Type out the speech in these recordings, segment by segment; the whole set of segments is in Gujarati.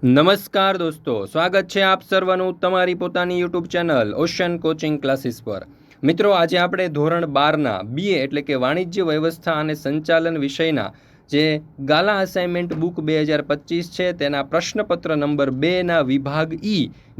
નમસ્કાર દોસ્તો, સ્વાગત છે આપ સર્વનું તમારી પોતાની YouTube channel ocean coaching classes પર। મિત્રો, આજે આપણે ધોરણ 12ના BA એટલે કે વાણિજ્ય વ્યવસ્થા અને સંચાલન વિષયના જે ગાલા અસાઇનમેન્ટ બુક 2025 છે તેના પ્રશ્નપત્ર નંબર 2ના વિભાગ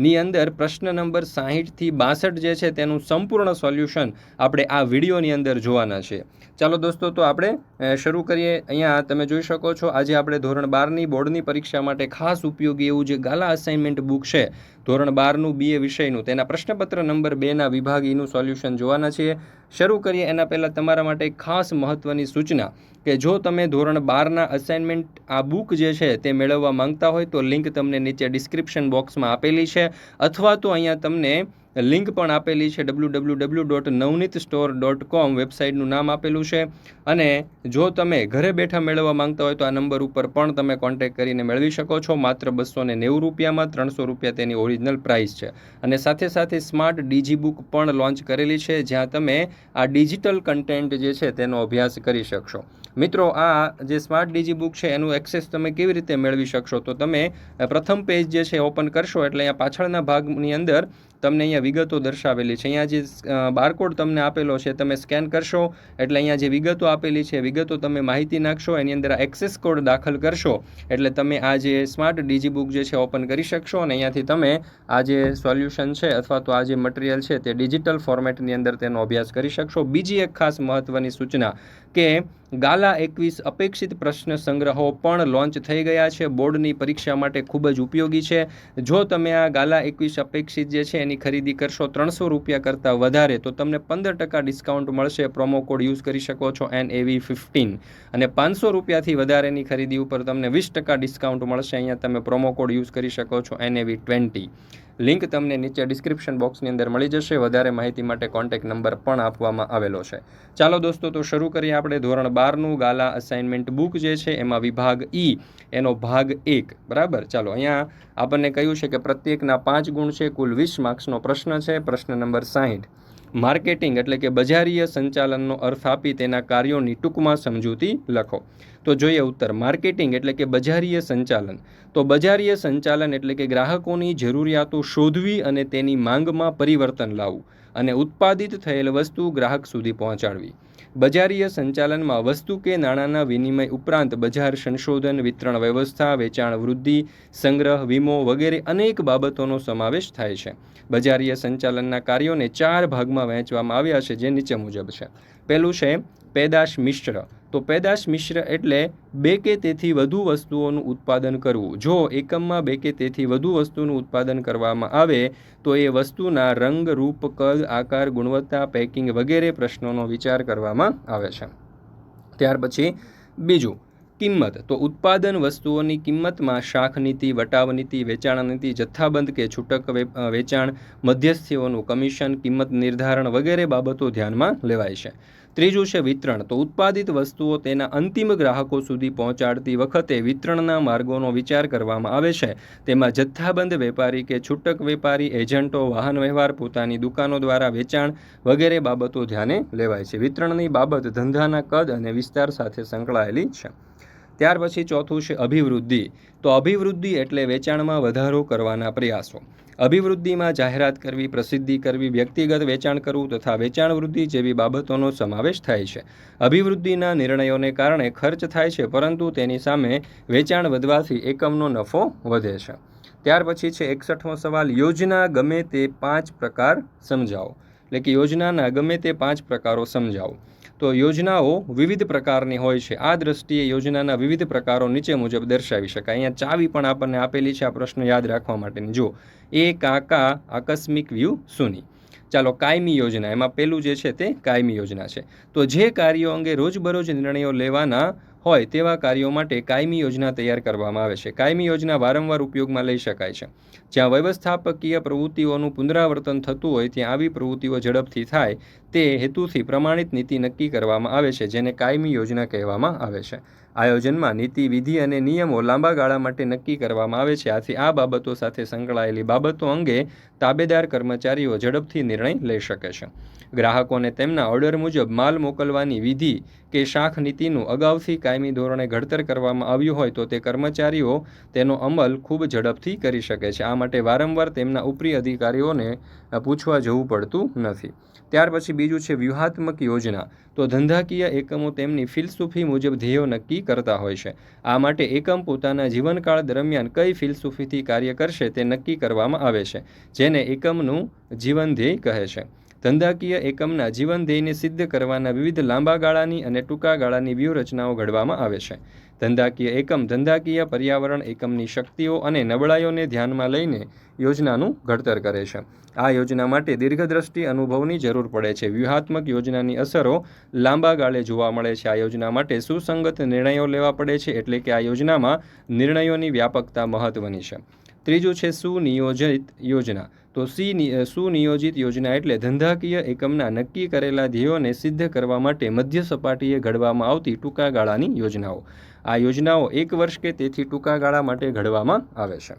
ની અંદર પ્રશ્ન નંબર 60 થી 62 જે છે તેનું સંપૂર્ણ સોલ્યુશન આપણે આ વિડીયોની અંદર જોવાના છે। ચાલો દોસ્તો, તો આપણે શરૂ કરીએ। અહીંયા તમે જોઈ શકો છો, આજે આપણે ધોરણ 12ની બોર્ડની પરીક્ષા માટે ખાસ ઉપયોગી એવું જે ગાલા અસાઇનમેન્ટ બુક છે ધોરણ 12નું BA વિષયનું તેના પ્રશ્નપત્ર નંબર 2ના વિભાગ ઈનું સોલ્યુશન જોવાના છીએ। શરૂ કરીએ એના પહેલાં તમારા માટે ખાસ મહત્ત્વની સૂચના કે જો તમે ધોરણ 12ના અસાઇનમેન્ટ આ બુક જે છે તે મેળવવા માંગતા હોય તો લિંક તમને નીચે ડિસ્ક્રિપ્શન બોક્સમાં આપેલી છે, અથવા તો અહીંયા તમને લિંક પણ આપેલી છે www.navneetstore.com વેબસાઇટનું નામ આપેલું છે। અને જો તમે ઘરે બેઠા મેળવવા માંગતા હોય તો આ નંબર ઉપર પણ તમે કોન્ટેક્ટ કરીને મેળવી શકો છો। માત્ર 290 રૂપિયામાં 300 રૂપિયા તેની ઓરિજિનલ પ્રાઇસ છે। અને સાથે સાથે સ્માર્ટ ડીજી બુક પણ લોન્ચ કરેલી છે, જ્યાં તમે આ ડિજિટલ કન્ટેન્ટ જે છે તેનો અભ્યાસ કરી શકશો। મિત્રો, આ જે સ્માર્ટ ડીજી બુક છે એનું એક્સેસ તમે કેવી રીતે મેળવી શકશો, તો તમે પ્રથમ પેજ જે છે ઓપન કરશો એટલે અહીંયા પાછળના ભાગની અંદર તમને અહીંયા વિગતો દર્શાવેલી છે। અહીંયા જે બારકોડ તમને આપેલો છે તમે સ્કેન કરશો એટલે અહીંયા જે વિગતો આપેલી છે વિગતો તમે માહિતી નાખશો, એની અંદર આ એક્સેસ કોડ દાખલ કરશો એટલે તમે આ જે સ્માર્ટ ડીજી બુક જે છે ઓપન કરી શકશો અને અહીંયાથી તમે આ જે સોલ્યુશન છે અથવા તો આ જે મટીરિયલ છે તે ડિજિટલ ફોર્મેટની અંદર તેનો અભ્યાસ કરી શકશો। બીજી એક ખાસ મહત્ત્વની સૂચના કે ગાલા 21 અપેક્ષિત પ્રશ્ન સંગ્રહો પણ લોન્ચ થઈ ગયા છે, બોર્ડની પરીક્ષા માટે ખૂબ જ ઉપયોગી છે। જો તમે આ ગાલા 21 અપેક્ષિત જે છે એની ખરીદી કરશો 300 રૂપિયા કરતાં વધારે તો તમને 15% ડિસ્કાઉન્ટ મળશે। પ્રોમો કોડ યુઝ કરી શકો છો NAV15, અને 500 રૂપિયાથી વધારેની ખરીદી ઉપર તમને 20% ડિસ્કાઉન્ટ મળશે। અહીંયા તમે પ્રોમો કોડ યુઝ કરી શકો છો NAV20। લિંક તમને નીચે ડિસ્ક્રિપ્શન બોક્સની અંદર મળી જશે। વધારે માહિતી માટે કોન્ટેક્ટ નંબર પણ આપવામાં આવેલો છે। ચાલો દોસ્તો, તો શરૂ કરીએ આપણે ધોરણ 12નું ગાલા અસાઇનમેન્ટ બુક જે છે એમાં વિભાગ એનો ભાગ 1। બરાબર, ચાલો અહીંયા આપણને કહ્યું છે કે પ્રત્યેકના 5 ગુણ છે, કુલ 20 માર્ક્સનો પ્રશ્ન છે। પ્રશ્ન નંબર 60, માર્કેટિંગ એટલે કે બજારીય સંચાલનનો અર્થ આપી તેના કાર્યોની ટૂંકમાં સમજૂતી લખો। તો જોઈએ ઉત્તર। માર્કેટિંગ એટલે કે બજારીય સંચાલન, તો બજારીય સંચાલન એટલે કે ગ્રાહકોની જરૂરિયાતો શોધવી અને તેની માંગમાં પરિવર્તન લાવવું અને ઉત્પાદિત થયેલ વસ્તુ ગ્રાહક સુધી પહોંચાડવી। બજારીય સંચાલનમાં વસ્તુ કે નાણાંના વિનિમય ઉપરાંત બજાર સંશોધન, વિતરણ વ્યવસ્થા, વેચાણ વૃદ્ધિ, સંગ્રહ, વીમો વગેરે અનેક બાબતોનો સમાવેશ થાય છે। બજારીય સંચાલનના કાર્યોને 4 ભાગમાં વહેંચવામાં આવ્યા છે, જે નીચે મુજબ છે। પહેલું છે પેદાશ મિશ્ર, તો પેદાશ મિશ્ર એટલે 2 કે તેથી વધુ વસ્તુઓનું ઉત્પાદન કરવું। જો એકમમાં 2 કે તેથી વધુ વસ્તુનું ઉત્પાદન કરવામાં આવે તો એ વસ્તુના રંગ, રૂપ, કદ, આકાર, ગુણવત્તા, પેકિંગ વગેરે પ્રશ્નોનો વિચાર કરવામાં આવે છે। ત્યાર પછી બીજું કિંમત, તો ઉત્પાદન વસ્તુઓની કિંમતમાં શાખ નીતિ, વટાવ નીતિ, વેચાણ નીતિ, જથ્થાબંધ કે છૂટક વેચાણ, મધ્યસ્થીઓનું કમિશન, કિંમત નિર્ધારણ વગેરે બાબતો ધ્યાનમાં લેવાય છે। ત્રીજું છે વિતરણ, તો ઉત્પાદિત વસ્તુઓ તેના અંતિમ ગ્રાહકો સુધી પહોંચાડતી વખતે વિતરણના માર્ગોનો વિચાર કરવામાં આવે છે। તેમાં જથ્થાબંધ વેપારી કે છૂટક વેપારી, એજન્ટો, વાહન વ્યવહાર, પોતાની દુકાનો દ્વારા વેચાણ વગેરે બાબતો ધ્યાને લેવાય છે। વિતરણની બાબત ધંધાના કદ અને વિસ્તાર સાથે સંકળાયેલી છે। ત્યાર પછી ચોથું છે અભિવૃદ્ધિ, તો અભિવૃદ્ધિ એટલે વેચાણમાં વધારો કરવાના પ્રયાસો। અભિવૃદ્ધિમાં જાહેરાત કરવી, પ્રસિદ્ધિ કરવી, વ્યક્તિગત વેચાણ કરવું તથા વેચાણ વૃદ્ધિ જેવી બાબતોનો સમાવેશ થાય છે। અભિવૃદ્ધિના નિર્ણયોને કારણે ખર્ચ થાય છે, પરંતુ તેની સામે વેચાણ વધવાથી એકમનો નફો વધે છે। ત્યાર પછી છે 61મો સવાલ, યોજના ગમે તે 5 પ્રકાર સમજાવો, એટલે કે યોજનાના ગમે તે 5 પ્રકારો સમજાવો। તો યોજનાઓ વિવિધ પ્રકારની હોય છે। આ દ્રષ્ટિએ યોજનાના વિવિધ પ્રકારો નીચે મુજબ દર્શાવી શકાય। અહીંયા ચાવી પણ આપણને આપેલી છે આ પ્રશ્ન યાદ રાખવા માટેની। જો કાકા આકસ્મિક વ્યૂહ શૂન્ય। ચાલો, કાયમી યોજના, એમાં પહેલું જે છે તે કાયમી યોજના છે। તો જે કાર્યો અંગે રોજબરોજ નિર્ણયો લેવાના હોય તેવા કાર્યો માટે કાયમી યોજના તૈયાર કરવામાં આવે છે। કાયમી યોજના વારંવાર ઉપયોગમાં લઈ શકાય છે। જ્યાં વ્યવસ્થાપકીય પ્રવૃત્તિઓનું પુનરાવર્તન થતું હોય ત્યાં આવી પ્રવૃત્તિઓ ઝડપથી થાય તે હેતુથી પ્રમાણિત નીતિ નક્કી કરવામાં આવે છે, જેને કાયમી યોજના કહેવામાં આવે છે। આયોજનમાં નીતિ, વિધિ અને નિયમો લાંબા ગાળા માટે નક્કી કરવામાં આવે છે. આથી આ બાબતો સાથે સંકળાયેલી બાબતો અંગે તાબેદાર કર્મચારીઓ ઝડપથી નિર્ણય લઈ શકે છે. ગ્રાહકોને તેમના ઓર્ડર મુજબ માલ મોકલવાની વિધિ કે શાખ નીતિનું અગાઉથી કાયમી ધોરણે ઘડતર કરવામાં આવ્યું હોય તો તે કર્મચારીઓ તેનો અમલ ખૂબ ઝડપથી કરી શકે છે. આ માટે વારંવાર તેમના ઉપરી અધિકારીઓને પૂછવા જવું પડતું નથી. ત્યાર પછી બીજું છે વ્યૂહાત્મક યોજના. તો ધંધાકીય એકમો તેમની ફિલસૂફી મુજબ ધ્યેયો નક્કી કરતા હોય છે. આ માટે એકમ પોતાના જીવનકાળ દરમિયાન કઈ ફિલસૂફીથી કાર્ય કરશે તે નક્કી કરવામાં આવે છે, જેને એકમનું જીવન ધ્યેય કહે છે. ધંધાકીય એકમના જીવન ધ્યેયને સિદ્ધ કરવાના વિવિધ લાંબા ગાળાની અને ટૂંકા ગાળાની વ્યૂહરચનાઓ ઘડવામાં આવે છે. ધંધાકીય એકમ ધંધાકીય પર્યાવરણ, એકમની શક્તિઓ અને નબળાઈઓને ધ્યાનમાં લઈને યોજનાનું ઘડતર કરે છે. આ યોજના માટે દીર્ઘદ્રષ્ટિ અનુભવની જરૂર પડે છે. વ્યૂહાત્મક યોજનાની અસરો લાંબા ગાળે જોવા મળે છે. આ યોજના માટે સુસંગત નિર્ણયો લેવા પડે છે, એટલે કે આ યોજનામાં નિર્ણયોની વ્યાપકતા મહત્વની છે. ત્રીજું છે સુનિયોજિત યોજના. તો સુનિયોજિત યોજના એટલે ધંધાકીય એકમના નક્કી કરેલા ધ્યેયોને સિદ્ધ કરવા માટે મધ્ય સપાટીએ ઘડવામાં આવતી ટૂંકા ગાળાની યોજનાઓ. આ યોજનાઓ 1 વર્ષ કે તેથી ટૂંકા ગાળા માટે ઘડવામાં આવે છે.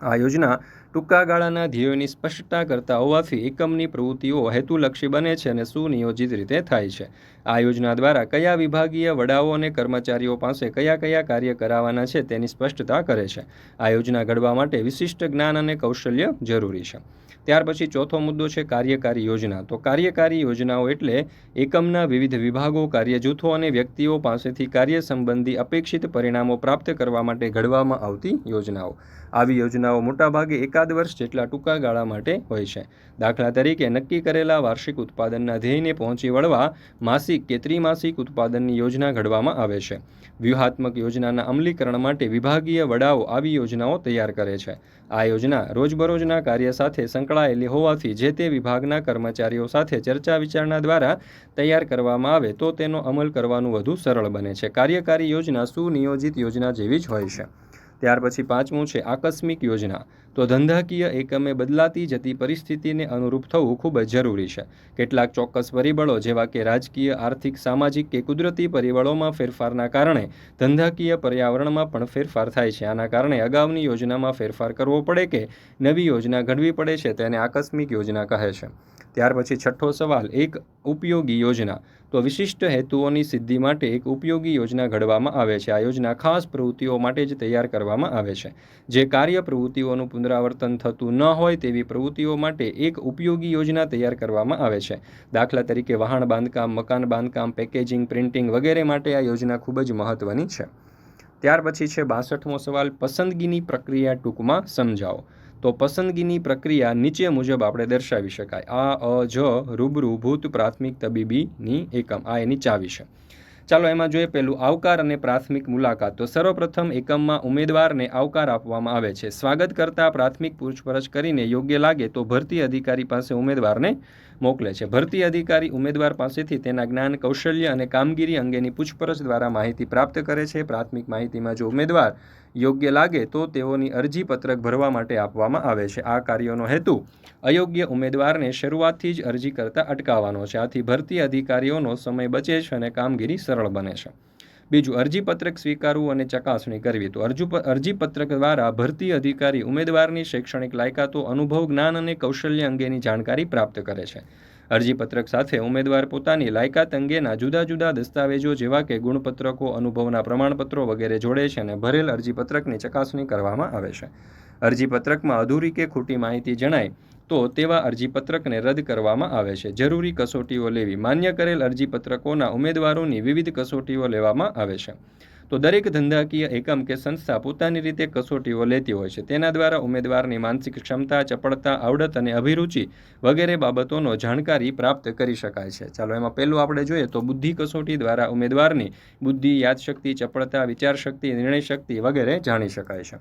આ યોજના ટૂંકા ગાળાના ધ્યેયોની સ્પષ્ટતા કરતા હોવાથી એકમની પ્રવૃત્તિઓ હેતુલક્ષી બને છે અને સુનિયોજિત રીતે થાય છે. આ યોજના દ્વારા કયા વિભાગીય વડાઓ અને કર્મચારીઓ પાસે કયા કયા કાર્ય કરાવવાના છે તેની સ્પષ્ટતા કરે છે. આ યોજના ઘડવા માટે વિશિષ્ટ જ્ઞાન અને કૌશલ્ય જરૂરી છે. ત્યાર પછી ચોથો મુદ્દો છે કાર્યકારી યોજના. તો કાર્યકારી યોજનાઓ એટલે એકમના વિવિધ વિભાગો, કાર્યજૂથો અને વ્યક્તિઓ પાસેથી કાર્ય સંબંધી અપેક્ષિત પરિણામો પ્રાપ્ત કરવા માટે ઘડવામાં આવતી યોજનાઓ. આવી યોજનાઓ મોટાભાગે એકાદ વર્ષ જેટલા ટૂંકા ગાળા માટે હોય છે. દાખલા તરીકે નક્કી કરેલા વાર્ષિક ઉત્પાદનના ધ્યેયને પહોંચી વળવા માસિક કે ત્રિમાસિક ઉત્પાદનની યોજના ઘડવામાં આવે છે. વ્યૂહાત્મક યોજનાના અમલીકરણ માટે વિભાગીય વડાઓ આવી યોજનાઓ તૈયાર કરે છે. આ યોજના રોજબરોજના કાર્ય સાથે સંકળાયેલી હોવાથી જે તે વિભાગના કર્મચારીઓ સાથે ચર્ચા વિચારણા દ્વારા તૈયાર કરવામાં આવે તો તેનો અમલ કરવાનું વધુ સરળ બને છે. કાર્યકારી યોજના સુનિયોજિત યોજના જેવી જ હોય છે. ત્યાર પછી પાંચમું છે આકસ્મિક યોજના. તો ધંધાકીય એકમે બદલાતી જતી પરિસ્થિતિને અનુરૂપ થવું ખૂબ જ જરૂરી છે. કેટલાક ચોક્કસ પરિબળો જેવા કે રાજકીય, આર્થિક, સામાજિક કે કુદરતી પરિબળોમાં ફેરફારના કારણે ધંધાકીય પર્યાવરણમાં પણ ફેરફાર થાય છે. આના કારણે અગાઉની યોજનામાં ફેરફાર કરવો પડે કે નવી યોજના ઘડવી પડે છે, તેને આકસ્મિક યોજના કહે છે. ત્યાર પછી છઠ્ઠો સવાલ, એક ઉપયોગી યોજના. તો વિશિષ્ટ હેતુઓની સિદ્ધિ માટે એક ઉપયોગી યોજના ઘડવામાં આવે છે. આ યોજના ખાસ પ્રવૃત્તિઓ માટે જ તૈયાર કરવામાં આવે છે. જે કાર્ય પ્રવૃત્તિઓનું પુનરાવર્તન થતું ન હોય તેવી પ્રવૃત્તિઓ માટે એક ઉપયોગી યોજના તૈયાર કરવામાં આવે છે. દાખલા તરીકે વહાણ બાંધકામ, મકાન બાંધકામ, પેકેજિંગ, પ્રિન્ટિંગ વગેરે માટે આ યોજના ખૂબ જ મહત્વની છે. ત્યાર પછી છે 62મો સવાલ, પસંદગીની પ્રક્રિયા ટૂંકમાં સમજાવો. તો પસંદગીની પ્રક્રિયા નીચે મુજબ આપણે દર્શાવી શકાય. આ, જ, રૂબરૂ, ભૂત, પ્રાથમિક, તબીબીની એકમ. આ એની ચાવી છે. ચાલો એમાં જોઈએ પહેલું આવકાર અને પ્રાથમિક મુલાકાત. તો સર્વપ્રથમ એકમમાં ઉમેદવારને આવકાર આપવામાં આવે છે. સ્વાગત કરતાં પ્રાથમિક પૂછપરછ કરીને યોગ્ય લાગે તો ભરતી અધિકારી પાસે ઉમેદવારને મોકલે છે. ભરતી અધિકારી ઉમેદવાર પાસેથી તેના જ્ઞાન, કૌશલ્ય અને કામગીરી અંગેની પૂછપરછ દ્વારા માહિતી પ્રાપ્ત કરે છે. પ્રાથમિક માહિતીમાં જો ઉમેદવાર યોગ્ય લાગે તો તેઓની અરજી પત્રક ભરવા માટે આપવામાં આવે છે. આ કાર્યનો હેતુ અયોગ્ય ઉમેદવારને શરૂઆતથી જ અરજી કરતા અટકાવવાનો છે. આથી ભરતી અધિકારીઓનો સમય બચે છે અને કામગીરી સરળ બને છે. બીજું, અરજીપત્રક સ્વીકારવું અને ચકાસણી કરવી. તો અરજીપત્રક દ્વારા ભરતી અધિકારી ઉમેદવારની શૈક્ષણિક લાયકાતો, અનુભવ, જ્ઞાન અને કૌશલ્ય અંગેની જાણકારી પ્રાપ્ત કરે છે. અરજીપત્રક સાથે ઉમેદવાર પોતાની લાયકાત અંગેના જુદા જુદા દસ્તાવેજો જેવા કે ગુણપત્રકો, અનુભવના પ્રમાણપત્રો વગેરે જોડે છે અને ભરેલ અરજીપત્રકની ચકાસણી કરવામાં આવે છે. અરજીપત્રકમાં અધૂરી કે ખોટી માહિતી જણાય તો તેવા અરજીપત્રકને રદ કરવામાં આવે છે. જરૂરી કસોટીઓ લેવી. માન્ય કરેલ અરજીપત્રકોના ઉમેદવારોની વિવિધ કસોટીઓ લેવામાં આવે છે. તો દરેક ધંધાકીય એકમ કે સંસ્થા પોતાની રીતે કસોટીઓ લેતી હોય છે. તેના દ્વારા ઉમેદવારની માનસિક ક્ષમતા, ચપળતા, આવડત અને અભિરુચિ વગેરે બાબતોનો જાણકારી પ્રાપ્ત કરી શકાય છે. ચાલો એમાં પહેલું આપણે જોઈએ તો બુદ્ધિ કસોટી દ્વારા ઉમેદવારની બુદ્ધિ, યાદશક્તિ, ચપળતા, વિચારશક્તિ, નિર્ણય શક્તિ વગેરે જાણી શકાય છે.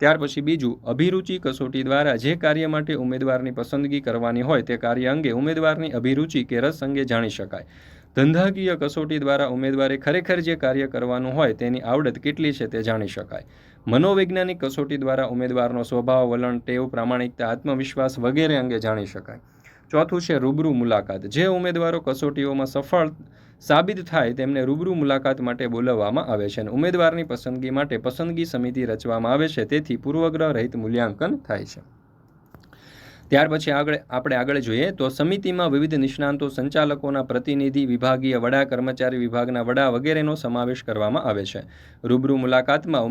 ત્યાર પછી બીજું, અભિરુચિ કસોટી દ્વારા જે કાર્ય માટે ઉમેદવારની પસંદગી કરવાની હોય તે કાર્ય અંગે ઉમેદવારની અભિરુચિ કે રસ અંગે જાણી શકાય. ધંધાકીય કસોટી દ્વારા ઉમેદવારે ખરેખર જે કાર્ય કરવાનું હોય તેની આવડત કેટલી છે તે જાણી શકાય. મનોવૈજ્ઞાનિક કસોટી દ્વારા ઉમેદવારનો સ્વભાવ, વલણ, ટેવ, પ્રામાણિકતા, આત્મવિશ્વાસ વગેરે અંગે જાણી શકાય. ચોથું છે રૂબરૂ મુલાકાત. જે ઉમેદવારો કસોટીઓમાં સફળ સાબિત થાય તેમને રૂબરૂ મુલાકાત માટે બોલાવવામાં આવે છે અને ઉમેદવારની પસંદગી માટે પસંદગી સમિતિ રચવામાં આવે છે, તેથી પૂર્વગ્રહ રહિત મૂલ્યાંકન થાય છે. ત્યાર પછી આપણે આગળ જોઈએ તો સમિતિમાં વિવિધ નિષ્ણાંતો, સંચાલકોના પ્રતિનિધિ, વિભાગીય વડા, કર્મચારી વિભાગના વડા વગેરેનો સમાવેશ કરવામાં આવે છે. રૂબરૂ મુલાકાતમાં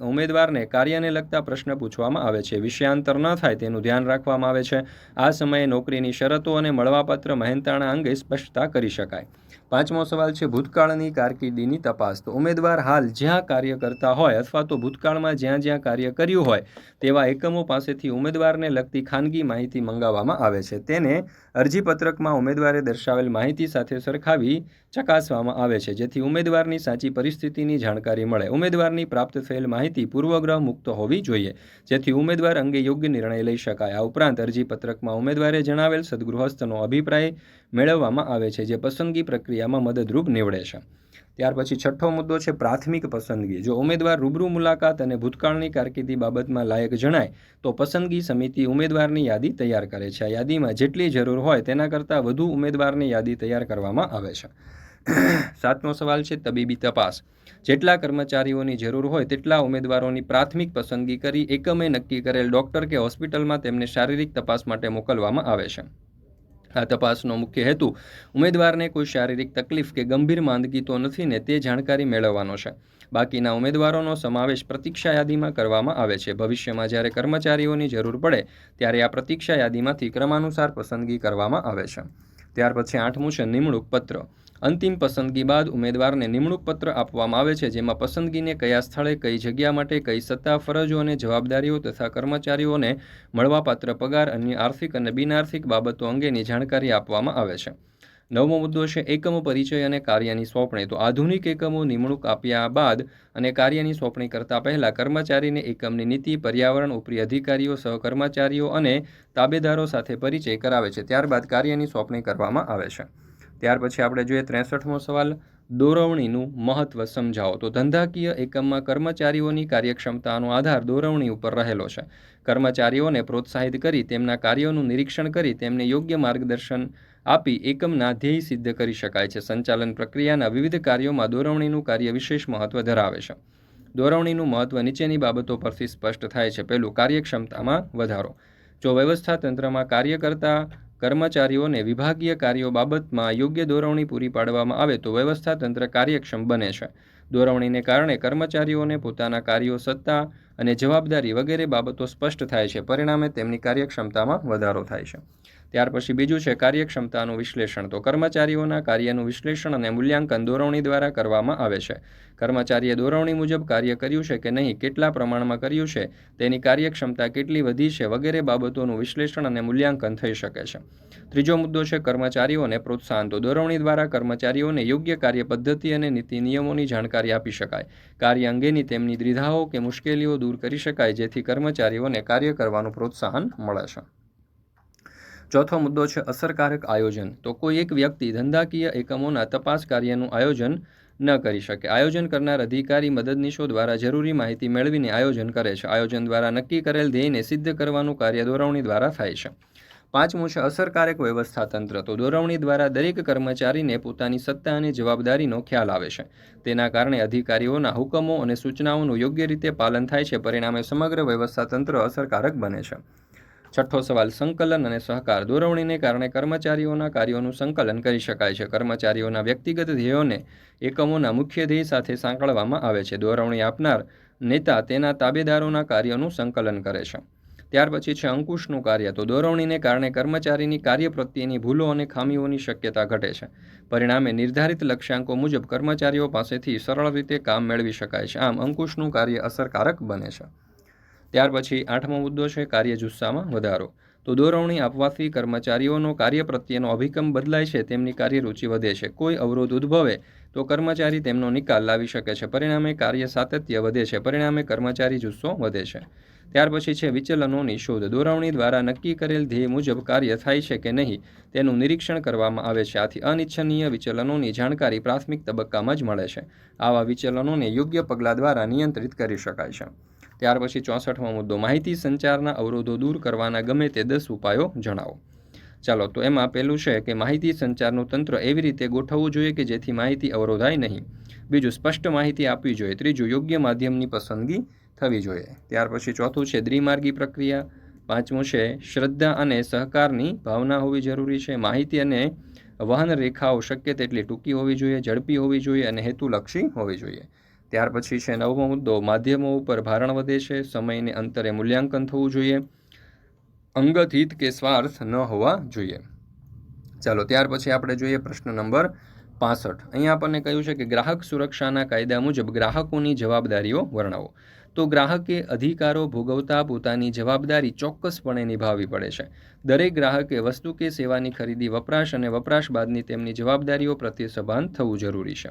ઉમેદવારને કાર્યને લગતા પ્રશ્ન પૂછવામાં આવે છે. વિષયાંતર ન થાય તેનું ધ્યાન રાખવામાં આવે છે. આ સમયે નોકરીની શરતો અને મળવાપાત્ર મહેનતાણા અંગે સ્પષ્ટતા કરી શકાય. 5મો સવાલ છે ભૂતકાળની કારકિર્દીની તપાસ. તો ઉમેદવાર હાલ જ્યાં કાર્ય કરતા હોય અથવા તો ભૂતકાળમાં જ્યાં કાર્ય કર્યું હોય તેવા એકમો પાસેથી ઉમેદવારને લગતી ખાનગી માહિતી મંગાવવામાં આવે છે. તેને અરજીપત્રકમાં ઉમેદવારે દર્શાવેલ માહિતી સાથે સરખાવી ચકાસવામાં આવે છે, જેથી ઉમેદવારની સાચી પરિસ્થિતિની જાણકારી મળે. ઉમેદવારની પ્રાપ્ત થયેલ માહિતી પૂર્વગ્રહ મુક્ત હોવી જોઈએ, જેથી ઉમેદવાર અંગે યોગ્ય નિર્ણય લઈ શકાય. આ ઉપરાંત અરજીપત્રકમાં ઉમેદવારે જણાવેલ સદગૃહસ્થનો અભિપ્રાય મેળવવામાં આવે છે, જે પસંદગી પ્રક્રિયામાં મદદરૂપ નીવડે છે. ત્યાર પછી 6થો મુદ્દો છે પ્રાથમિક પસંદગી. જો ઉમેદવાર રૂબરૂ મુલાકાત અને ભૂતકાળની કારકિર્દી બાબતમાં લાયક જણાય તો પસંદગી સમિતિ ઉમેદવારની યાદી તૈયાર કરે છે. આ યાદીમાં જેટલી જરૂર હોય તેના કરતાં વધુ ઉમેદવારની યાદી તૈયાર કરવામાં આવે છે. 7મો સવાલ છે તબીબી તપાસ. જેટલા કર્મચારીઓની જરૂર હોય તેટલા ઉમેદવારોની પ્રાથમિક પસંદગી કરી એકમે નક્કી કરેલ ડૉક્ટર કે હોસ્પિટલમાં તેમને શારીરિક તપાસ માટે મોકલવામાં આવે છે. આ તપાસનો મુખ્ય હેતુ ઉમેદવારને કોઈ શારીરિક તકલીફ કે ગંભીર માંદગી તો નથી ને તે જાણકારી મેળવવાનો છે. બાકીના ઉમેદવારોનો સમાવેશ પ્રતીક્ષા યાદીમાં કરવામાં આવે છે. ભવિષ્યમાં જ્યારે કર્મચારીઓની જરૂર પડે ત્યારે આ પ્રતીક્ષા યાદીમાંથી ક્રમાનુસાર પસંદગી કરવામાં આવે છે. ત્યાર પછી 8મું છે નિમણૂક પત્ર. અંતિમ પસંદગી બાદ ઉમેદવારને નિમણૂક પત્ર આપવામાં આવે છે, જેમાં પસંદગીને કયા સ્થળે, કઈ જગ્યા માટે, કઈ સત્તા, ફરજો અને જવાબદારીઓ તથા કર્મચારીઓને મળવાપાત્ર પગાર, અન્ય આર્થિક અને બિનઆર્થિક બાબતો અંગેની જાણકારી આપવામાં આવે છે. 9મો મુદ્દો છે એકમ પરિચય અને કાર્યની સોંપણી. તો આધુનિક એકમો નિમણૂક આપ્યા બાદ અને કાર્યની સોંપણી કરતા પહેલા કર્મચારીને એકમની નીતિ, પર્યાવરણ, ઉપરી અધિકારીઓ, સહકર્મચારીઓ અને તાબેદારો સાથે પરિચય કરાવે છે. ત્યારબાદ કાર્યની સોંપણી કરવામાં આવે છે. ત્યાર પછી આપણે જોઈએ 63મો સવાલ દોરવણીનું મહત્વ સમજાવો. તો ધંધાકીય એકમમાં કર્મચારીઓની કાર્યક્ષમતાનો આધાર દોરવણી ઉપર રહેલો છે. કર્મચારીઓને પ્રોત્સાહિત કરી તેમના કાર્યોનું નિરીક્ષણ કરી તેમને યોગ્ય માર્ગદર્શન આપી એકમના ધ્યેય સિદ્ધ કરી શકાય છે. સંચાલન પ્રક્રિયાના વિવિધ કાર્યોમાં દોરવણીનું કાર્ય વિશેષ મહત્વ ધરાવે છે. દોરવણીનું મહત્વ નીચેની બાબતો પરથી સ્પષ્ટ થાય છે. પહેલું, કાર્યક્ષમતામાં વધારો. જો વ્યવસ્થા તંત્રમાં કાર્ય કરતા કર્મચારીઓને વિભાગીય કાર્યો બાબતમાં યોગ્ય દોરવણી પૂરી પાડવામાં આવે તો વ્યવસ્થા તંત્ર કાર્યક્ષમ બને છે. દોરવણીને કારણે કર્મચારીઓને પોતાના કાર્યો, સત્તા અને જવાબદારી વગેરે બાબતો સ્પષ્ટ થાય છે. પરિણામે તેમની કાર્યક્ષમતામાં વધારો થાય છે. ત્યાર પછી બીજું છે કાર્યક્ષમતાનું વિશ્લેષણ. તો કર્મચારીઓના કાર્યનું વિશ્લેષણ અને મૂલ્યાંકન દોરવણી દ્વારા કરવામાં આવે છે. કર્મચારીએ દોરવણી મુજબ કાર્ય કર્યું છે કે નહીં, કેટલા પ્રમાણમાં કર્યું છે, તેની કાર્યક્ષમતા કેટલી વધી છે વગેરે બાબતોનું વિશ્લેષણ અને મૂલ્યાંકન થઈ શકે છે. ત્રીજો મુદ્દો છે કર્મચારીઓને પ્રોત્સાહન. તો દોરવણી દ્વારા કર્મચારીઓને યોગ્ય કાર્ય પદ્ધતિ અને નીતિ નિયમોની જાણકારી આપી શકાય. કાર્ય અંગેની તેમની દ્વિધાઓ કે મુશ્કેલીઓ દૂર કરી શકાય, જેથી કર્મચારીઓને કાર્ય કરવાનું પ્રોત્સાહન મળે છે. ચોથો મુદ્દો છે અસરકારક આયોજન. તો કોઈ એક વ્યક્તિ ધંધાકીય એકમોના તપાસ કાર્યનું આયોજન ન કરી શકે. આયોજન કરનાર અધિકારી મદદનીશો દ્વારા જરૂરી માહિતી મેળવીને આયોજન કરે છે. આયોજન દ્વારા નક્કી કરેલ ધ્યેયને સિદ્ધ કરવાનું કાર્ય દોરવણી દ્વારા થાય છે. 5મું છે અસરકારક વ્યવસ્થા તંત્ર. તો દોરવણી દ્વારા દરેક કર્મચારીને પોતાની સત્તા અને જવાબદારીનો ખ્યાલ આવે છે. તેના કારણે અધિકારીઓના હુકમો અને સૂચનાઓનું યોગ્ય રીતે પાલન થાય છે. પરિણામે સમગ્ર વ્યવસ્થા તંત્ર અસરકારક બને છે. 6થો સવાલ સંકલન અને સહકાર. દોરવણીને કારણે કર્મચારીઓના કાર્યોનું સંકલન કરી શકાય છે. કર્મચારીઓના વ્યક્તિગત ધ્યેયોને એકમોના મુખ્ય ધ્યેય સાથે સાંકળવામાં આવે છે. દોરવણી આપનાર નેતા તેના તાબેદારોના કાર્યોનું સંકલન કરે છે. ત્યાર પછી છે અંકુશનું કાર્ય. તો દોરવણીને કારણે કર્મચારીની કાર્ય પ્રત્યેની ભૂલો અને ખામીઓની શક્યતા ઘટે છે. પરિણામે નિર્ધારિત લક્ષ્યાંકો મુજબ કર્મચારીઓ પાસેથી સરળ રીતે કામ મેળવી શકાય છે. આમ અંકુશનું કાર્ય અસરકારક બને છે. ત્યાર પછી 8મો મુદ્દો છે કાર્ય જુસ્સામાં વધારો. તો દોરવણી આપવાથી કર્મચારીઓનો કાર્ય પ્રત્યેનો અભિગમ બદલાય છે, તેમની કાર્યરુચિ વધે છે. કોઈ અવરોધ ઉદ્ભવે તો કર્મચારી તેમનો નિકાલ લાવી શકે છે. પરિણામે કાર્ય સાતત્ય વધે છે. પરિણામે કર્મચારી જુસ્સો વધે છે. ત્યાર પછી છે વિચલનોની શોધ. દોરવણી દ્વારા નક્કી કરેલ ધ્યેય મુજબ કાર્ય થાય છે કે નહીં તેનું નિરીક્ષણ કરવામાં આવે છે. આથી અનિચ્છનીય વિચલનોની જાણકારી પ્રાથમિક તબક્કામાં જ મળે છે. આવા વિચલનોને યોગ્ય પગલાં દ્વારા નિયંત્રિત કરી શકાય છે. ત્યાર પછી 64મો મુદ્દો માહિતી સંચારના અવરોધો દૂર કરવાના ગમે તે 10 ઉપાયો જણાવો. ચાલો, તો એમાં પહેલું છે કે માહિતી સંચારનું તંત્ર એવી રીતે ગોઠવવું જોઈએ કે જેથી માહિતી અવરોધાય નહીં. બીજું, સ્પષ્ટ માહિતી આપવી જોઈએ. ત્રીજું, યોગ્ય માધ્યમની પસંદગી થવી જોઈએ. ત્યાર પછી ચોથું છે દ્વિમાર્ગી પ્રક્રિયા. પાંચમું છે શ્રદ્ધા અને સહકારની ભાવના હોવી જરૂરી છે. માહિતી અને વહન રેખાઓ શક્ય તેટલી ટૂંકી હોવી જોઈએ, ઝડપી હોવી જોઈએ અને હેતુલક્ષી હોવી જોઈએ. ત્યાર પછી છે નવમો મુદ્દો, માધ્યમો ઉપર ભારણ વધે છે. સમયને અંતરે મૂલ્યાંકન થવું જોઈએ. અંગત હિત કે સ્વાર્થ ન હોવા જોઈએ. ચાલો, ત્યાર પછી આપણે જોઈએ પ્રશ્ન નંબર 65. અહીંયા આપણને કહ્યું છે કે ગ્રાહક સુરક્ષાના કાયદા મુજબ ગ્રાહકોની જવાબદારીઓ વર્ણવો. તો ગ્રાહકે અધિકારો ભોગવતા પોતાની જવાબદારી ચોક્કસપણે નિભાવવી પડે છે. દરેક ગ્રાહકે વસ્તુ કે સેવાની ખરીદી, વપરાશ અને વપરાશ બાદની તેમની જવાબદારીઓ પ્રત્યે સભાન થવું જરૂરી છે.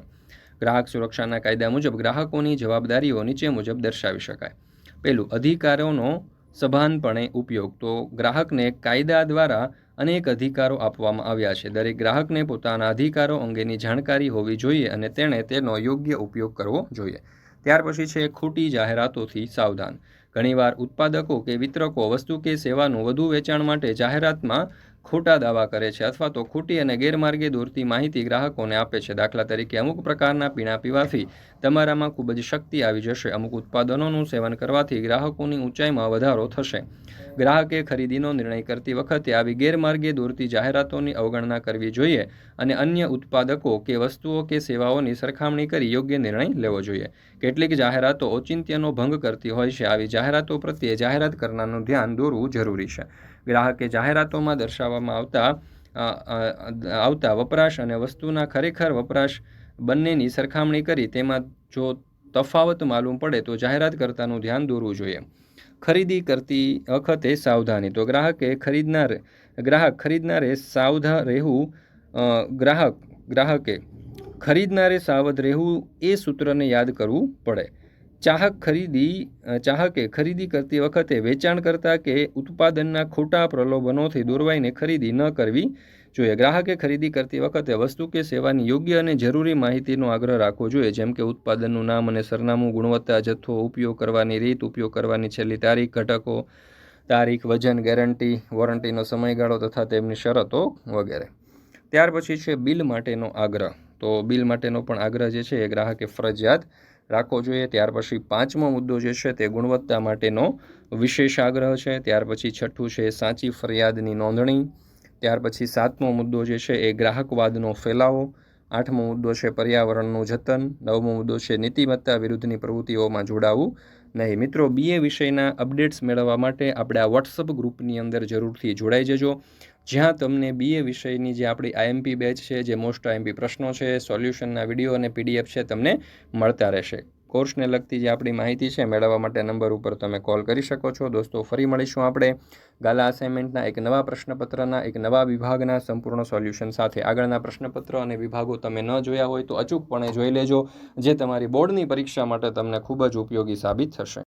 ગ્રાહક સુરક્ષાના કાયદા મુજબ ગ્રાહકોની જવાબદારીઓ નીચે મુજબ દર્શાવી શકાય. પહેલું, અધિકારોનો સભાનપણે ઉપયોગ. તો ગ્રાહકને કાયદા દ્વારા અનેક અધિકારો આપવામાં આવ્યા છે. દરેક ગ્રાહકને પોતાના અધિકારો અંગેની જાણકારી હોવી જોઈએ અને તેણે તેનો યોગ્ય ઉપયોગ કરવો જોઈએ. ત્યાર પછી છે ખોટી જાહેરાતોથી સાવધાન. ઘણીવાર ઉત્પાદકો કે વિતરકો વસ્તુ કે સેવાનું વધુ વેચાણ માટે જાહેરાતમાં ખોટા દાવા કરે છે અથવા તો ખોટી અને ગેરમાર્ગે દોરતી માહિતી ગ્રાહકોને આપે છે. દાખલા તરીકે, અમુક પ્રકારના પીણા પીવાથી તમારામાં ખૂબ જ શક્તિ આવી જશે. અમુક ઉત્પાદનોનું સેવન કરવાથી ગ્રાહકોની ઊંચાઈમાં વધારો થશે. ગ્રાહકે ખરીદીનો નિર્ણય કરતી વખતે આવી ગેરમાર્ગે દોરતી જાહેરાતોની અવગણના કરવી જોઈએ અને અન્ય ઉત્પાદકો કે વસ્તુઓ કે સેવાઓની સરખામણી કરી યોગ્ય નિર્ણય લેવો જોઈએ. કેટલીક જાહેરાતો ઔચિત્યનો ભંગ કરતી હોય છે. આવી જાહેરાતો પ્રત્યે જાહેરાત કરનારનું ધ્યાન દોરવું જરૂરી છે. ગ્રાહકે જાહેરાતોમાં દર્શાવવામાં આવતા વપરાશ અને વસ્તુના ખરેખર વપરાશ બંનેની સરખામણી કરી તેમાં જો તફાવત માલુમ પડે તો જાહેરાતકર્તાનું ધ્યાન દોરવું જોઈએ. ખરીદી કરતી વખતે સાવધાની. તો ગ્રાહકે ખરીદનારે સાવધ રહેવું એ સૂત્રને યાદ કરવું પડે. ચાહકે ખરીદી કરતી વખતે વેચાણકર્તા કે ઉત્પાદનના ખોટા પ્રલોભનોથી દોરવાઈને ખરીદી ન કરવી જોઈએ. ગ્રાહકે ખરીદી કરતી વખતે વસ્તુ કે સેવાની યોગ્ય અને જરૂરી માહિતીનો આગ્રહ રાખવો જોઈએ, જેમ કે ઉત્પાદનનું નામ અને સરનામું, ગુણવત્તા, જથ્થો, ઉપયોગ કરવાની રીત, ઉપયોગ કરવાની છેલ્લી તારીખ, ઘટકો, તારીખ, વજન, ગેરંટી, વોરંટીનો સમયગાળો તથા તેમની શરતો વગેરે. ત્યાર પછી છે બિલ માટેનો આગ્રહ. તો બિલ માટેનો પણ આગ્રહ જે છે એ ગ્રાહકે ફરજિયાત રાખવો જોઈએ. ત્યાર પછી પાંચમો મુદ્દો જે છે તે ગુણવત્તા માટેનો વિશેષ આગ્રહ છે. ત્યાર પછી છઠ્ઠું છે સાચી ફરિયાદની નોંધણી. ત્યાર પછી સાતમો મુદ્દો જે છે એ ગ્રાહકવાદનો ફેલાવો. આઠમો મુદ્દો છે પર્યાવરણનું જતન. નવમો મુદ્દો છે નીતિમત્તા વિરુદ્ધની પ્રવૃત્તિઓમાં જોડાવું નહીં. મિત્રો, BA વિષયના અપડેટ્સ મેળવવા માટે આપણે આ વોટ્સઅપ ગ્રુપની અંદર જરૂરથી જોડાઈ જજો, જ્યાં તમને BA વિષયની જે આપણી IMP બેચ છે, જે મોસ્ટ IMP પ્રશ્નો છે, સોલ્યુશનના વિડીયો અને PDF છે, તમને મળતા રહેશે. કોર્સને લગતી જે આપણી માહિતી છે મેળવવા માટે નંબર ઉપર તમે કોલ કરી શકો છો. દોસ્તો, ફરી મળીશું આપણે ગાલા અસાઇનમેન્ટના એક નવા પ્રશ્નપત્રના એક નવા વિભાગના સંપૂર્ણ સોલ્યુશન સાથે. આગળના પ્રશ્નપત્ર અને વિભાગો તમે ન જોયા હોય તો અચૂકપણે જોઈ લેજો, જે તમારી બોર્ડની પરીક્ષા માટે તમને ખૂબ જ ઉપયોગી સાબિત થશે.